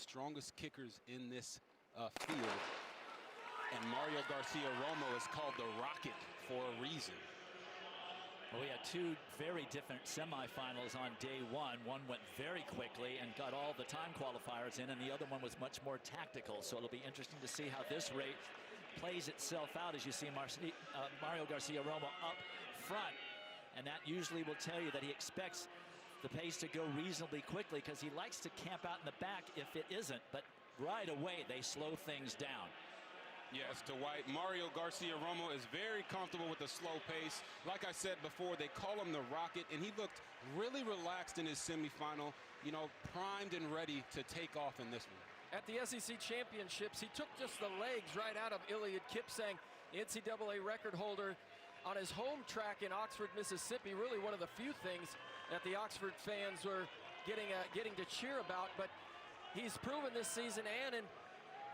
strongest kickers in this field. And Mario Garcia-Romo is called the Rocket for a reason. Well, we had two very different semifinals on day one. One went very quickly and got all the time qualifiers in, and the other one was much more tactical. So it'll be interesting to see how this race plays itself out as you see Mario Garcia-Romo up front. And that usually will tell you that he expects the pace to go reasonably quickly because he likes to camp out in the back if it isn't. But right away, they slow things down. Yes, Dwight, Mario Garcia-Romo is very comfortable with the slow pace. Like I said before, they call him the Rocket, and he looked really relaxed in his semifinal, you know, primed and ready to take off in this one. At the SEC Championships, he took just the legs right out of Iliad Kipsang, the NCAA record holder, on his home track in Oxford, Mississippi. Really one of the few things that the Oxford fans were getting to cheer about. But he's proven this season and in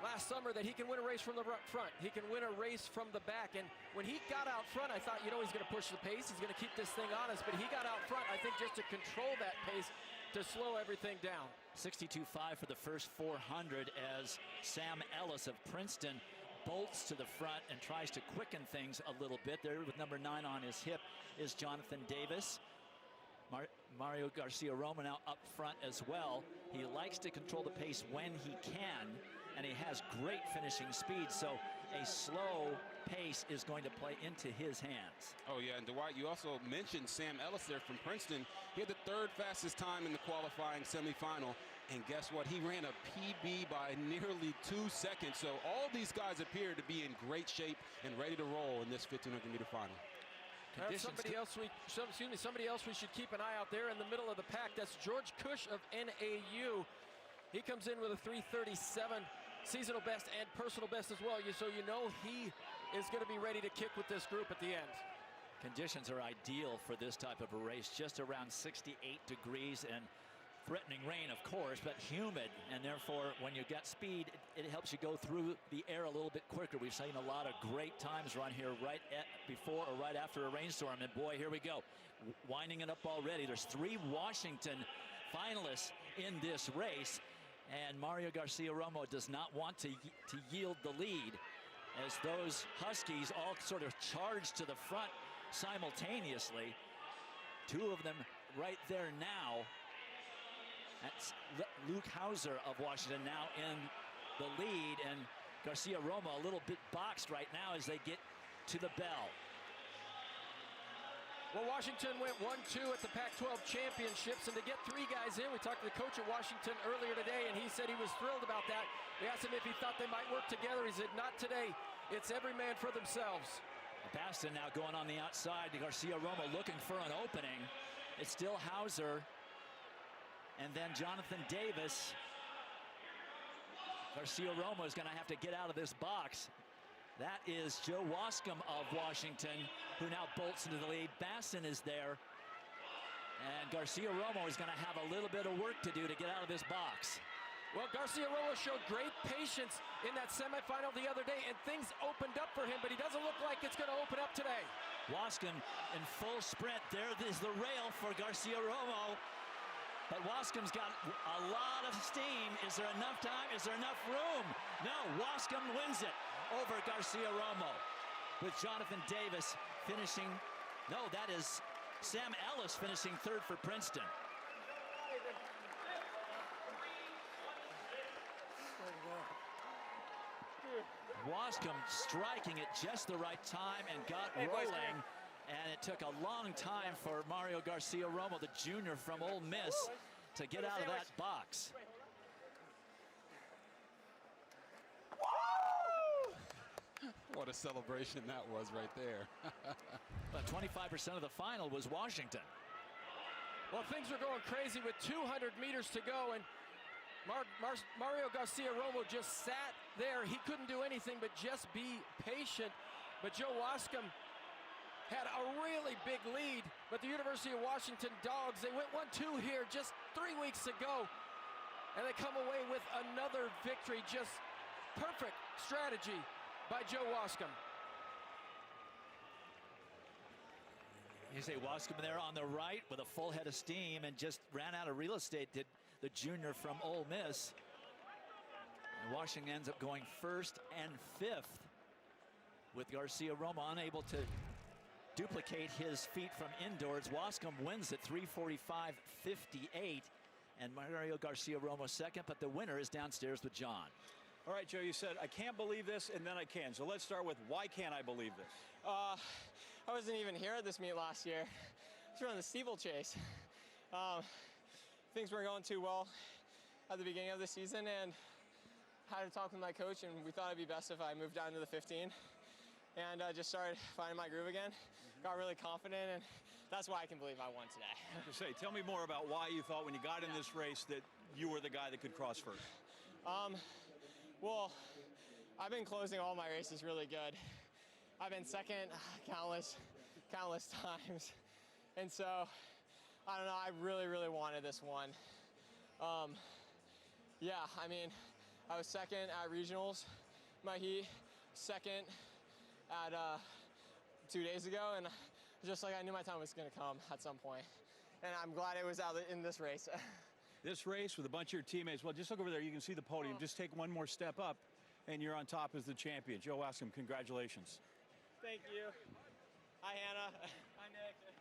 last summer that he can win a race from the front. He can win a race from the back. And when he got out front, I thought, you know, he's going to push the pace. He's going to keep this thing honest. But he got out front, I think, just to control that pace, to slow everything down. 62.5 for the first 400 as Sam Ellis of Princeton bolts to the front and tries to quicken things a little bit. There with number 9 on his hip is Jonathan Davis. Mario Garcia-Romo now up front as well. He likes to control the pace when he can, and he has great finishing speed, so a slow pace is going to play into his hands. Oh yeah, and Dwight, you also mentioned Sam Ellis there from Princeton. He had the 3rd fastest time in the qualifying semifinal, and guess what? He ran a PB by nearly 2 seconds, so all these guys appear to be in great shape and ready to roll in this 1500-meter final. Somebody else we should keep an eye out there in the middle of the pack. That's George Cush of NAU. He comes in with a 3:37 seasonal best and personal best as well. So you know he is going to be ready to kick with this group at the end. Conditions are ideal for this type of a race, just around 68 degrees and threatening rain, of course, but humid, and therefore when you get speed, it helps you go through the air a little bit quicker. We've seen a lot of great times run here right before or right after a rainstorm, and boy, here we go, winding it up already. There's 3 Washington finalists in this race, and Mario Garcia-Romo does not want to yield the lead as those Huskies all sort of charge to the front simultaneously. 2 of them right there now. That's Luke Hauser of Washington now in the lead, and Garcia-Romo a little bit boxed right now as they get to the bell. Well, Washington went 1-2 at the Pac-12 championships, and to get 3 guys in, we talked to the coach at Washington earlier today, and he said he was thrilled about that. We asked him if he thought they might work together. He said, not today. It's every man for themselves. Baston now going on the outside. Garcia-Romo looking for an opening. It's still Hauser. And then Jonathan Davis. Garcia-Romo is going to have to get out of this box. That is Joe Waskom of Washington, who now bolts into the lead. Baston is there. And Garcia-Romo is going to have a little bit of work to do to get out of this box. Well, Garcia-Romo showed great patience in that semifinal the other day, and things opened up for him, but he doesn't look like it's going to open up today. Waskom in full sprint. There is the rail for Garcia-Romo. But Waskom's got a lot of steam. Is there enough time? Is there enough room? No, Waskom wins it over Garcia-Romo, with Jonathan Davis finishing. No, that is Sam Ellis finishing 3rd for Princeton. Waskom striking at just the right time and got rolling. And it took a long time for Mario Garcia-Romo, the junior from Ole Miss, to get out of that box. What a celebration that was right there. But 25% of the final was Washington. Well, things were going crazy with 200 meters to go, and Mario Garcia-Romo just sat there. He couldn't do anything but just be patient. But Joe Waskom had a really big lead, but the University of Washington Dogs, they went 1-2 here just 3 weeks ago, and they come away with another victory. Just perfect strategy by Joe Waskom. You say Waskom there on the right with a full head of steam and just ran out of real estate, did the junior from Ole Miss. And Washington ends up going 1st and 5th with Garcia Romo unable to duplicate his feat from indoors. Waskom wins at 3:45.58, and Mario Garcia Romo second, but the winner is downstairs with John. All right, Joe, you said, I can't believe this, and then I can. So let's start with, why can't I believe this? I wasn't even here at this meet last year. I was running the steeplechase. Things weren't going too well at the beginning of the season, and had to talk with my coach, and we thought it'd be best if I moved down to the 15. And just started finding my groove again. Got really confident, and that's why I can believe I won today. Tell me more about why you thought when you got in this race that you were the guy that could cross first. Well, I've been closing all my races really good. I've been second countless times. And so, I don't know, I really wanted this one. Yeah, I mean, I was second at regionals, my heat, second at 2 days ago, and just like I knew my time was gonna come at some point. And I'm glad it was out in this race. This race with a bunch of your teammates, well, just look over there, you can see the podium. Just take one more step up, and you're on top as the champion. Joe Waskom, congratulations. Thank you. Hi, Hannah.